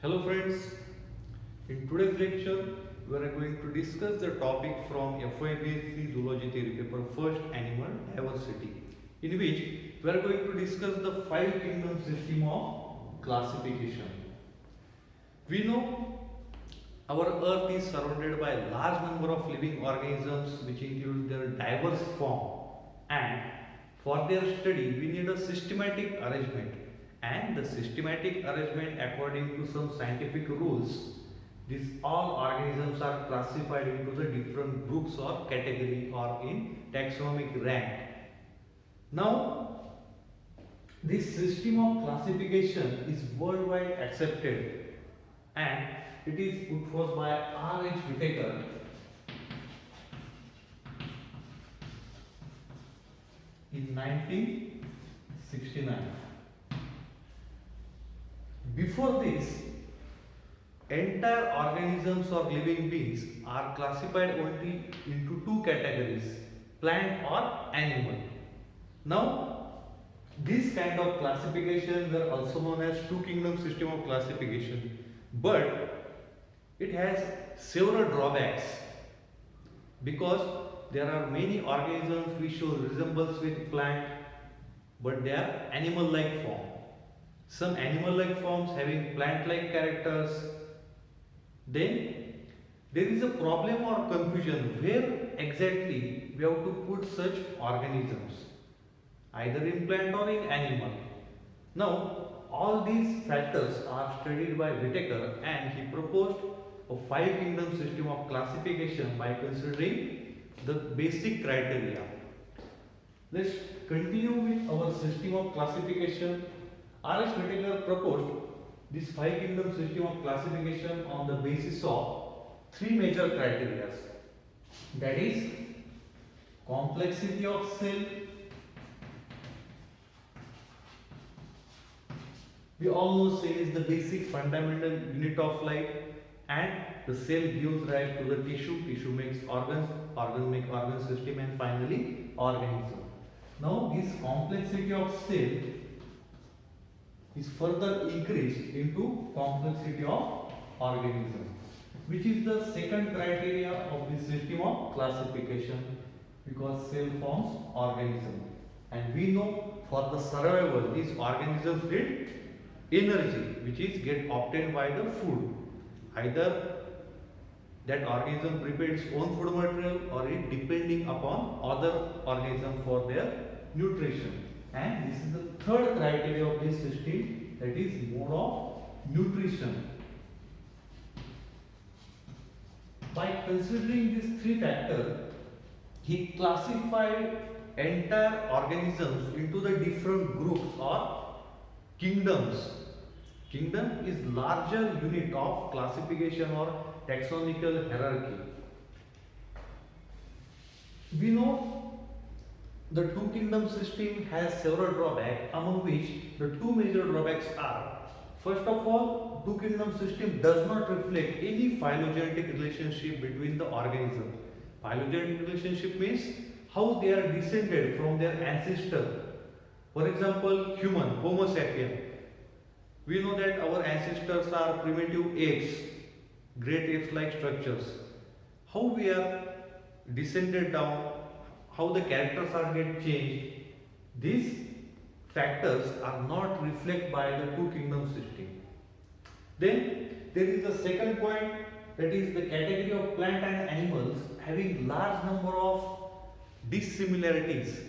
Hello friends, in today's lecture we are going to discuss the topic from FYBSc Zoology Theory paper first animal diversity, in which we are going to discuss the five kingdom system of classification. We know our earth is surrounded by a large number of living organisms which include their diverse form, and for their study we need a systematic arrangement, and the systematic arrangement according to some scientific rules. These all organisms are classified into the different groups or category or in taxonomic rank. Now this system of classification is worldwide accepted, and it is put forth by R.H. Whitaker in 1969. Before this, entire organisms or living beings are classified only into two categories, plant or animal. Now, this kind of classification were also known as two kingdom system of classification, but it has several drawbacks because there are many organisms which show resemblance with plant, but they are animal like form. Some animal like forms having plant like characters. Then there is a problem or confusion where exactly we have to put such organisms, either in plant or in animal. Now all these factors are studied by Whitaker, and he proposed a five kingdom system of classification by considering the basic criteria. Let's continue with our system of classification. R.H. Whitaker proposed this five kingdom system of classification on the basis of three major criteria. That is complexity of cell. We all know cell is the basic fundamental unit of life, and the cell gives rise to the tissue, tissue makes organs, organ make organ system, and finally organism. Now this complexity of cell is further increased into complexity of organism, which is the second criteria of the system of classification, because cell forms organism, and we know for the survival these organisms need energy which is get obtained by the food. Either that organism prepares its own food material or it depending upon other organism for their nutrition. And this is the third criteria of this system, that is mode of nutrition. By considering these three factors, he classified entire organisms into the different groups or kingdoms. Kingdom is larger unit of classification or taxonomical hierarchy. We know the two kingdom system has several drawbacks, among which the two major drawbacks are: first of all, two kingdom system does not reflect any phylogenetic relationship between the organisms. Phylogenetic relationship means how they are descended from their ancestor. For example, human, Homo sapien. We know that our ancestors are primitive apes, great ape-like structures. How we are descended down, how the characters are get changed, these factors are not reflected by the two kingdom system. Then there is the second point, that is the category of plant and animals having large number of dissimilarities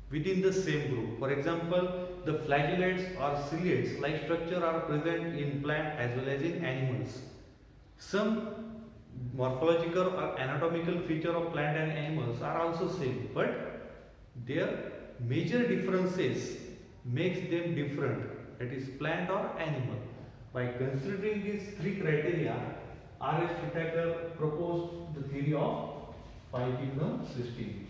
within the same group. For example, the flagellates or ciliates like structure are present in plant as well as in animals. Some morphological or anatomical feature of plant and animals are also same, but their major differences makes them different, that is plant or animal. By considering these three criteria, R.H. Whitaker proposed the theory of five kingdom system.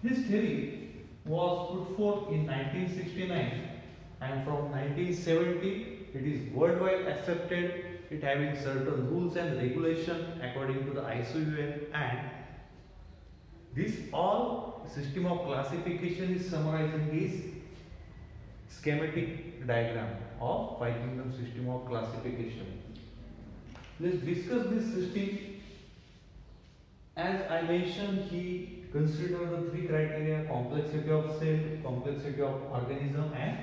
This theory was put forth in 1969, and from 1970 it is worldwide accepted, it having certain rules and regulation according to the ISO-UN, and this all system of classification is summarized in this schematic diagram of five kingdom system of classification. Let's discuss this system. As I mentioned, he considered the three criteria: complexity of cell, complexity of organism, and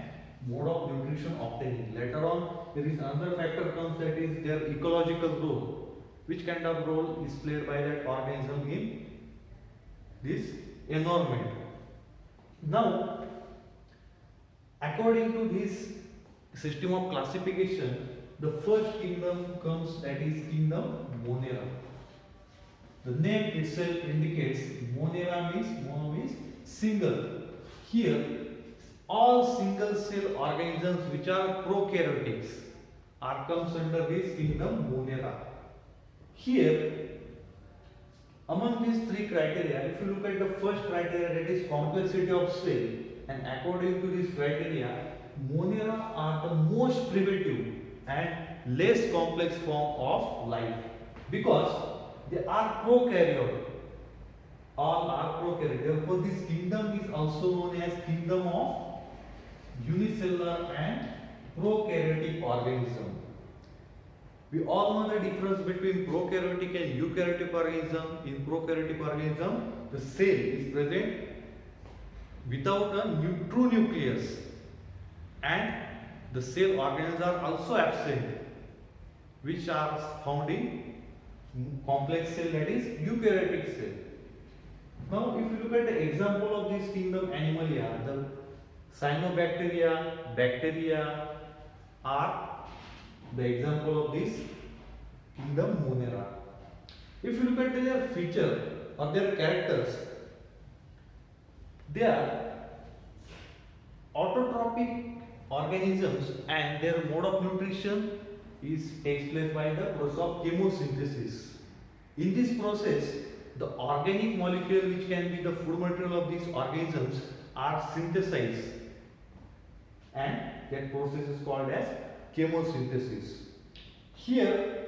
mode of nutrition obtaining. Later on, there is another factor comes, that is their ecological role. Which kind of role is played by that organism in this environment? Now, according to this system of classification, the first kingdom comes, that is kingdom Monera. The name itself indicates Monera means single. Here, all single cell organisms which are prokaryotics comes under this kingdom Monera. Here, among these three criteria, if you look at the first criteria, that is complexity of cell, and according to this criteria, Monera are the most primitive and less complex form of life, because they are prokaryote. All are prokaryote. Therefore, this kingdom is also known as kingdom of unicellular and prokaryotic organism. We all know the difference between prokaryotic and eukaryotic organism. In prokaryotic organism, the cell is present without a true nucleus, and the cell organelles are also absent, which are found in complex cell, that is eukaryotic cell. Now, if you look at the example of this kingdom Animalia, the cyanobacteria, bacteria are the example of this kingdom Monera. If you look at their feature or their characters, they are autotrophic organisms, and their mode of nutrition takes place by the process of chemosynthesis. In this process, the organic molecule which can be the food material of these organisms are synthesized, and that process is called as chemosynthesis. Here,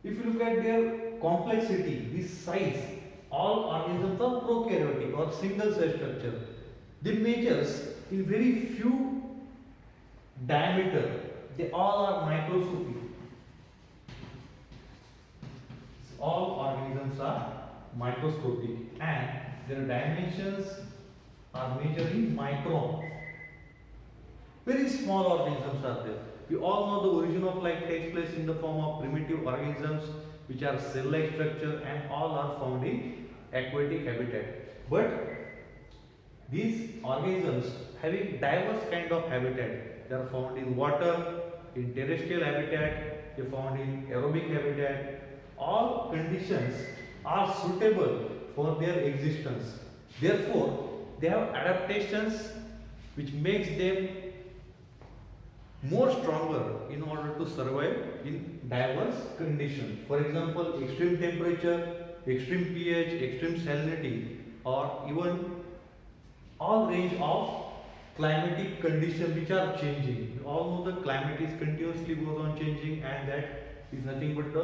if you look at their complexity, this size, all organisms are prokaryotic or single cell structure. They measures in very few diameter. They all are microscopic. All organisms are microscopic, and their dimensions are measured in micron. Very small organisms are there. We all know the origin of life takes place in the form of primitive organisms which are cell-like structure, and all are found in aquatic habitat. But these organisms having diverse kind of habitat. They are found in water, in terrestrial habitat, they are found in aerobic habitat. All conditions are suitable for their existence. Therefore, they have adaptations which makes them more stronger in order to survive in diverse conditions. For example, extreme temperature, extreme pH, extreme salinity, or even all range of climatic conditions which are changing. We all know the climate is continuously goes on changing, and that is nothing but the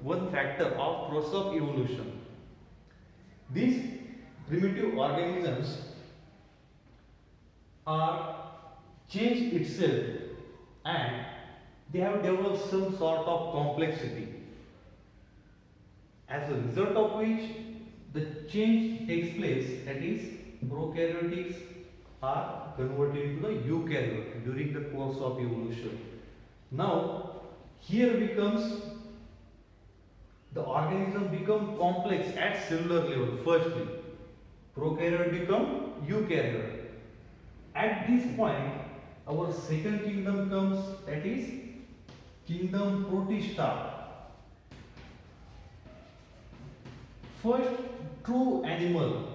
one factor of process of evolution. These primitive organisms are changed itself, and they have developed some sort of complexity, as a result of which the change takes place, that is prokaryotics are converted into the eukaryote during the course of evolution. Now, here becomes the organism become complex at cellular level. Firstly, prokaryote become eukaryote. At this point, our second kingdom comes, that is kingdom Protista. First, true animal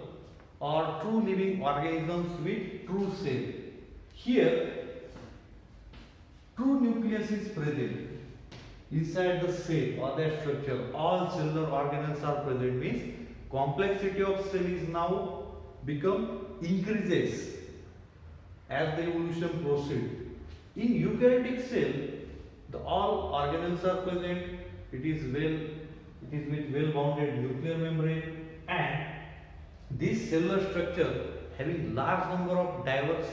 or true living organisms with true cell. Here, true nucleus is present inside the cell or that structure. All cellular organelles are present, means complexity of cell is now become increases as the evolution proceeds. In eukaryotic cell, the all organelles are present. It is with well-bounded nuclear membrane, and this cellular structure having large number of diverse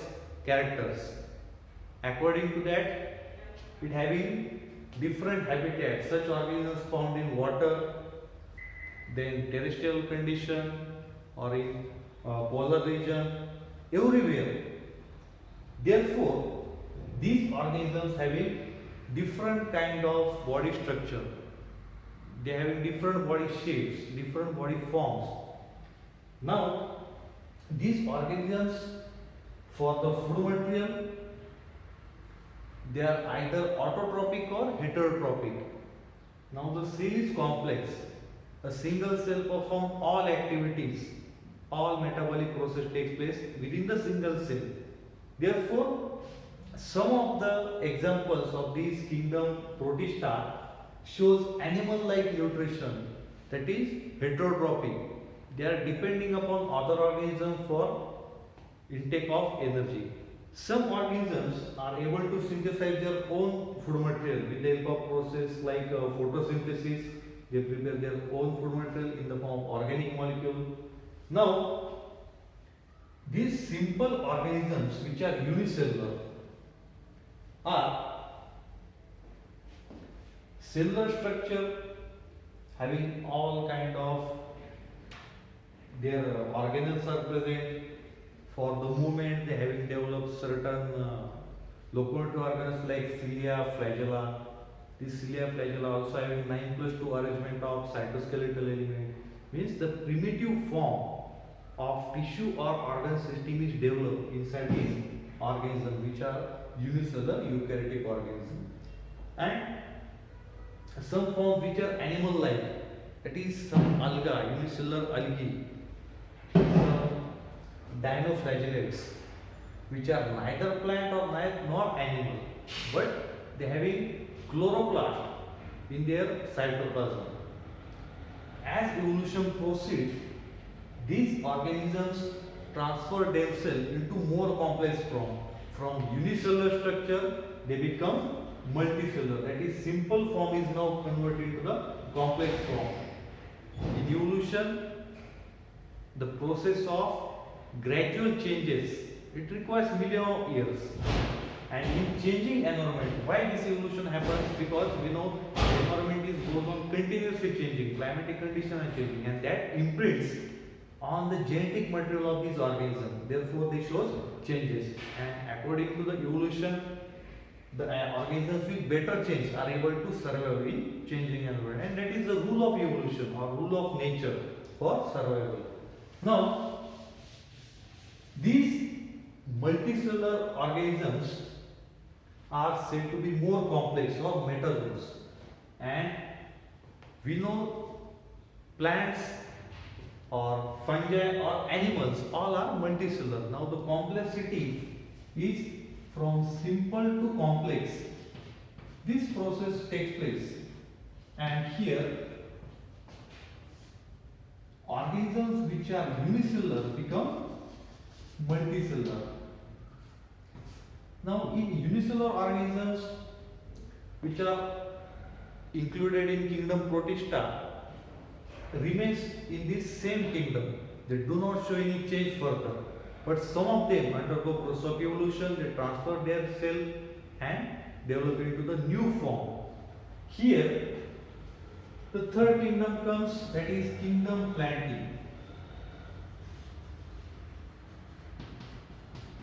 characters. According to that, it having different habitats. Such organisms found in water, then terrestrial condition, or in polar region, everywhere. Therefore, these organisms having different kind of body structure. They having different body shapes, different body forms. Now, these organisms for the food material, they are either autotrophic or heterotrophic. Now the cell is complex. A single cell performs all activities, all metabolic process takes place within the single cell. Therefore, some of the examples of these kingdom Protista shows animal-like nutrition, that is heterotrophic. They are depending upon other organisms for intake of energy. Some organisms are able to synthesize their own food material with the help of process like photosynthesis. They prepare their own food material in the form of organic molecule. Now, these simple organisms which are unicellular are cellular structure having all kind of their organelles are present. For the movement, they having developed certain locomotive organs like cilia, flagella. This cilia, flagella also having 9+2 arrangement of cytoskeletal element. Means the primitive form of tissue or organ system is developed inside these organisms, which are unicellular eukaryotic organisms. And some forms which are animal-like, that is some alga, unicellular algae, dinoflagellates, which are neither plant or nor animal, but they having chloroplast in their cytoplasm. As evolution proceeds, these organisms transfer themselves into more complex form. From unicellular structure, they become multicellular. That is, simple form is now converted into the complex form. In evolution, the process of gradual changes, it requires millions of years. And in changing environment, why this evolution happens? Because we know the environment is goes on continuously changing, climatic conditions are changing, and that imprints on the genetic material of these organisms. Therefore, they show changes. And according to the evolution, the organisms with better change are able to survive in changing environment. And that is the rule of evolution or rule of nature for survival. Now, these multicellular organisms are said to be more complex or metazoans, and we know plants or fungi or animals all are multicellular. Now the complexity is from simple to complex. This process takes place, and here organisms which are unicellular become multicellular. Now, in unicellular organisms which are included in kingdom Protista remains in this same kingdom. They do not show any change further. But some of them undergo process of evolution, they transfer their cell and develop into the new form. Here, the third kingdom comes, that is kingdom Plantae.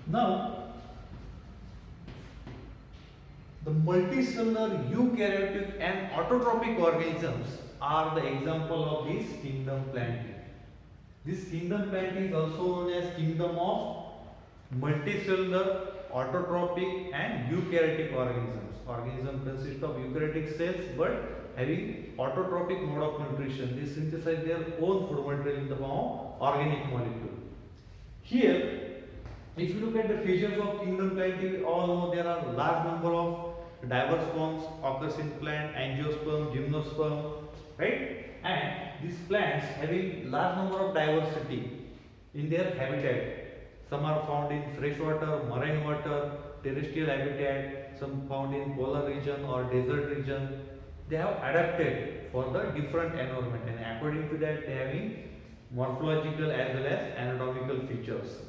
Now, the multicellular eukaryotic and autotrophic organisms are the example of this kingdom Plantae. This kingdom Plantae is also known as kingdom of multicellular, autotrophic and eukaryotic organisms. Organisms consist of eukaryotic cells but having autotrophic mode of nutrition. They synthesize their own food material in the form of organic molecule. Here, if you look at the features of kingdom Plantae, we all know there are large number of diverse forms occurs in plant, angiosperm, gymnosperm, right? And these plants having large number of diversity in their habitat. Some are found in freshwater, marine water, terrestrial habitat, some found in polar region or desert region. They have adapted for the different environment, and according to that they are having morphological as well as anatomical features.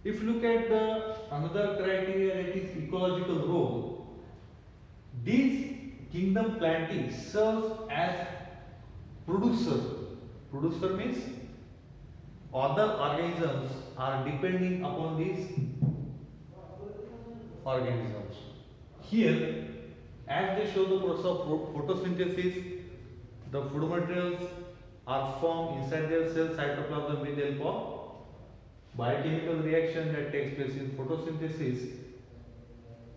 If you look at the another another criteria, that is ecological role. These kingdom plantae serves as producer. Producer means other organisms are depending upon these organisms. Here, as they show the process of photosynthesis, the food materials are formed inside their cell cytoplasm with the help of biochemical reaction that takes place in photosynthesis.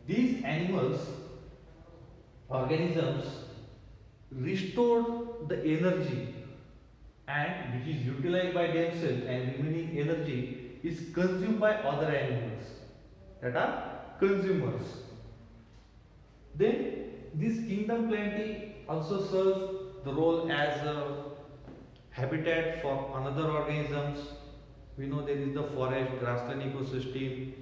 These animals, organisms, restore the energy and which is utilized by themselves, and remaining energy is consumed by other animals that are consumers. Then this kingdom plantae also serves the role as a habitat for another organisms. We know there is the forest, grassland ecosystem,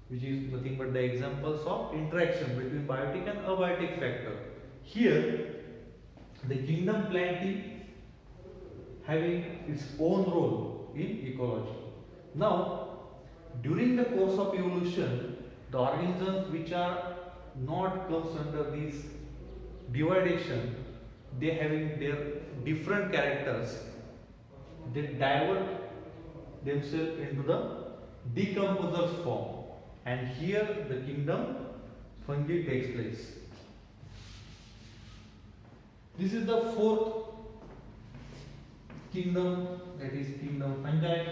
which is nothing but the examples of interaction between biotic and abiotic factor. Here, the kingdom plantae having its own role in ecology. Now, during the course of evolution, the organisms which are not comes under this dividation, they having their different characters, they divert themselves into the decomposers form, and here the kingdom fungi takes place. This is the fourth kingdom, that is kingdom fungi.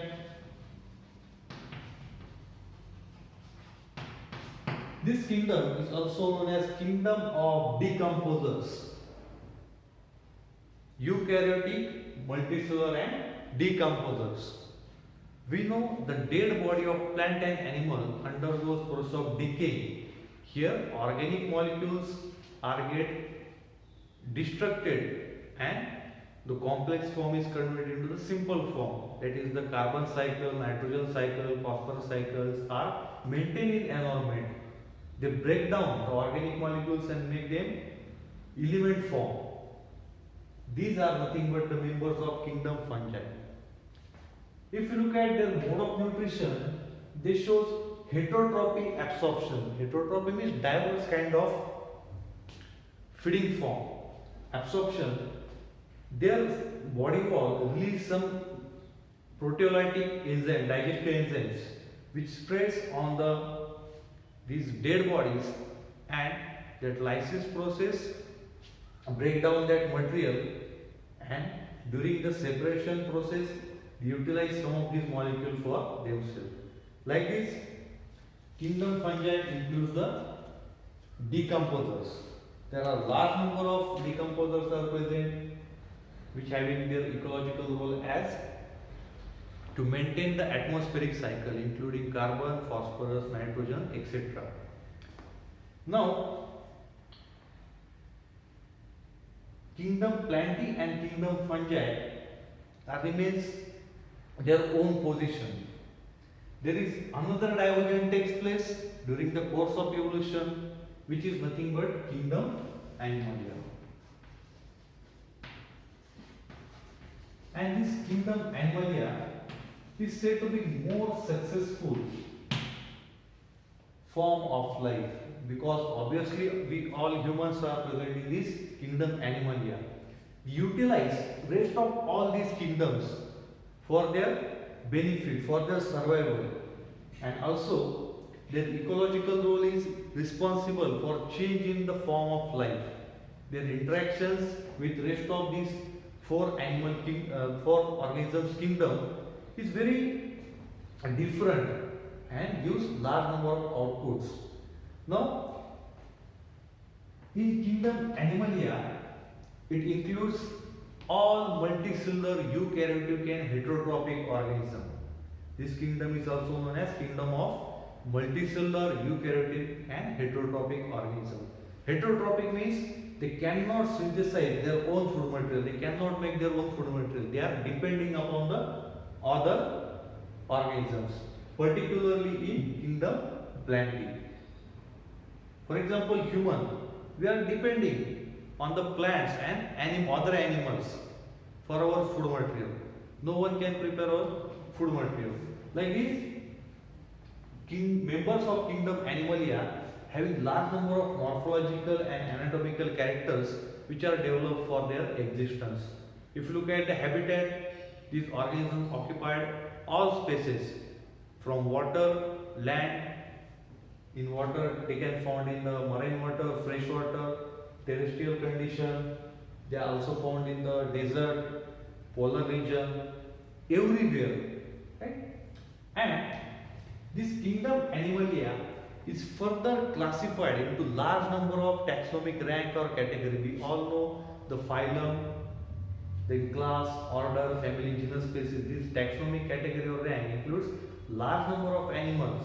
This kingdom is also known as kingdom of decomposers. Eukaryotic, multicellular and decomposers. We know the dead body of plant and animal undergoes process of decay. Here organic molecules are get destructed and the complex form is converted into the simple form. That is the carbon cycle, nitrogen cycle, phosphorus cycles are maintained in environment. They break down the organic molecules and make them element form. These are nothing but the members of kingdom fungi. If you look at their mode of nutrition, they shows heterotrophic absorption. Heterotrophy means diverse kind of feeding form. Absorption, their body wall release some proteolytic enzyme, digestive enzymes, which spreads on these dead bodies, and that lysis process break down that material, and during the separation process they utilize some of these molecules for themselves. Like this, kingdom fungi includes the decomposers. There are large number of decomposers are present, which having their ecological role as to maintain the atmospheric cycle, including carbon, phosphorus, nitrogen, etc. Now, kingdom plantae and kingdom fungi remains their own position. There is another divergence takes place during the course of evolution, which is nothing but kingdom Animalia. And this kingdom Animalia is said to be more successful form of life, because obviously we all humans are present in this kingdom Animalia. We utilize rest of all these kingdoms for their benefit, for their survival, and also their ecological role is responsible for change in the form of life. Their interactions with rest of these four organisms kingdom is very different and gives large number of outputs. Now, in kingdom Animalia, it includes all multicellular eukaryotic and heterotrophic organism. This kingdom is also known as kingdom of multicellular, eukaryotic and heterotrophic organism. Heterotrophic means they cannot synthesize their own food material. They cannot make their own food material. They are depending upon the other organisms, particularly in kingdom Plantae. For example, human, we are depending on the plants and other animals for our food material. No one can prepare our food material. Like this, members of kingdom Animalia having large number of morphological and anatomical characters which are developed for their existence. If you look at the habitat, these organisms occupied all spaces from water, land. In water, they can found in the marine water, fresh water, terrestrial condition. They are also found in the desert, polar region, everywhere, right? And this kingdom Animalia is further classified into large number of taxonomic rank or category. We all know the phylum, the class, order, family, genus, species. This taxonomic category or rank includes large number of animals,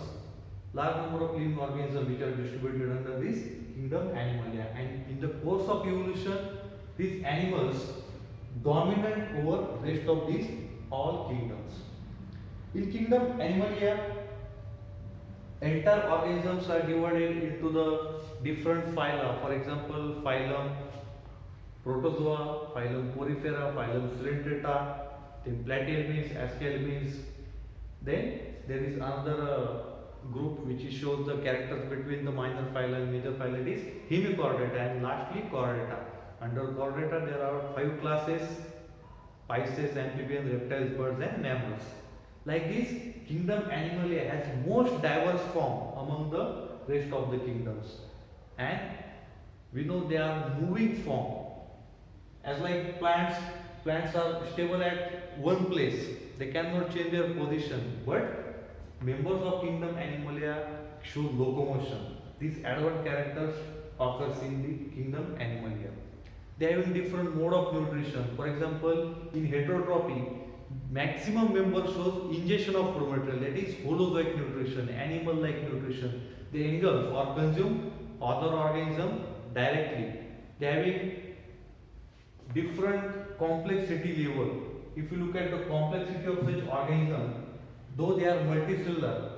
large number of living organisms which are distributed under this kingdom Animalia. And in the course of evolution, these animals dominant over rest of these all kingdoms. In kingdom Animalia, entire organisms are divided into the different phyla. For example, phylum Protozoa, phylum Porifera, phylum Coelenterata, then Platyhelminths, Aschelminths. Then there is another group which shows the characters between the minor phyla and major phyla. It is Hemichordata, and lastly Chordata. Under Chordata there are 5 classes: Pisces, amphibians, reptiles, birds and mammals. Like this, kingdom Animalia has most diverse form among the rest of the kingdoms, and we know they are moving form. As like plants are stable at one place, they cannot change their position, but members of kingdom Animalia show locomotion. These advanced characters occurs in the kingdom Animalia. They have different mode of nutrition. For example, in heterotropy, maximum member shows ingestion of food material, that is holozoic nutrition, animal-like nutrition. They engulf or consume other organism directly. They are having different complexity level. If you look at the complexity of such organism, though they are multicellular,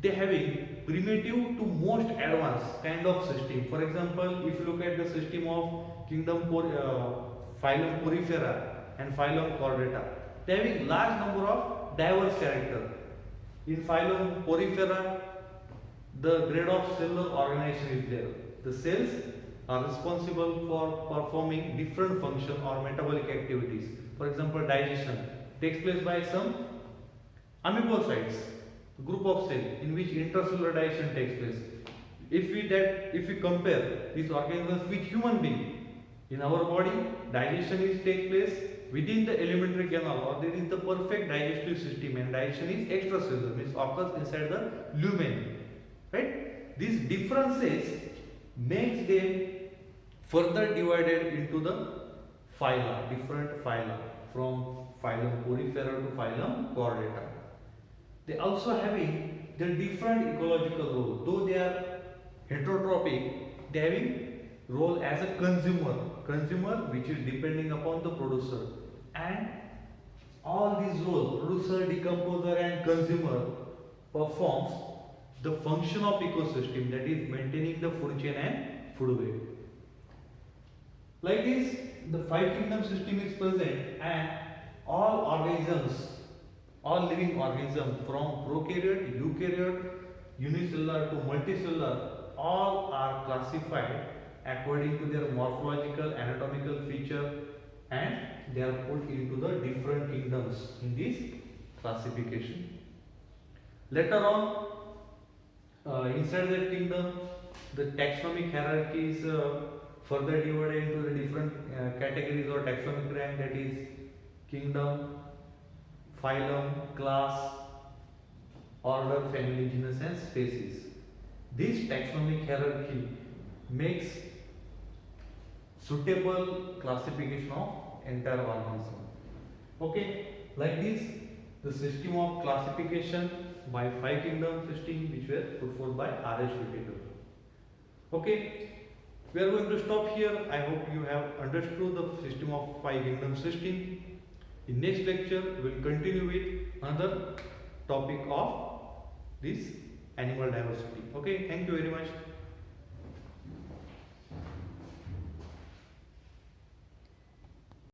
they are having primitive to most advanced kind of system. For example, if you look at the system of kingdom phylum Porifera and phylum Chordata, they are having large number of diverse characters. In phylum Porifera, the grade of cellular organization is there. The cells are responsible for performing different function or metabolic activities. For example, digestion takes place by some amoebocytes, group of cells in which intercellular digestion takes place. If we compare these organisms with human being, in our body, digestion takes place within the alimentary canal, or there is the perfect digestive system, and digestion is extracellular, means occurs inside the lumen. Right? These differences makes them further divided into the phyla, different phyla, from phylum Porifera to phylum Chordata. They also having their different ecological role. Though they are heterotrophic, they having role as a consumer which is depending upon the producer. And all these roles, producer, decomposer and consumer, performs the function of ecosystem, that is maintaining the food chain and food web. Like this, the 5 kingdom system is present, and all organisms, all living organisms from prokaryote, eukaryote, unicellular to multicellular, all are classified according to their morphological, anatomical feature, and they are put into the different kingdoms in this classification. Later on, inside that kingdom, the taxonomic hierarchy is further divided into the different categories or taxonomic rank, that is kingdom, phylum, class, order, family, genus and species. This taxonomic hierarchy makes suitable classification of entire organism. Okay, like this, the system of classification by 5 kingdom system which were put forth by R.H. Whittaker. Okay, we are going to stop here. I hope you have understood the system of 5 kingdom system. In next lecture, we will continue with another topic of this animal diversity. Okay, thank you very much.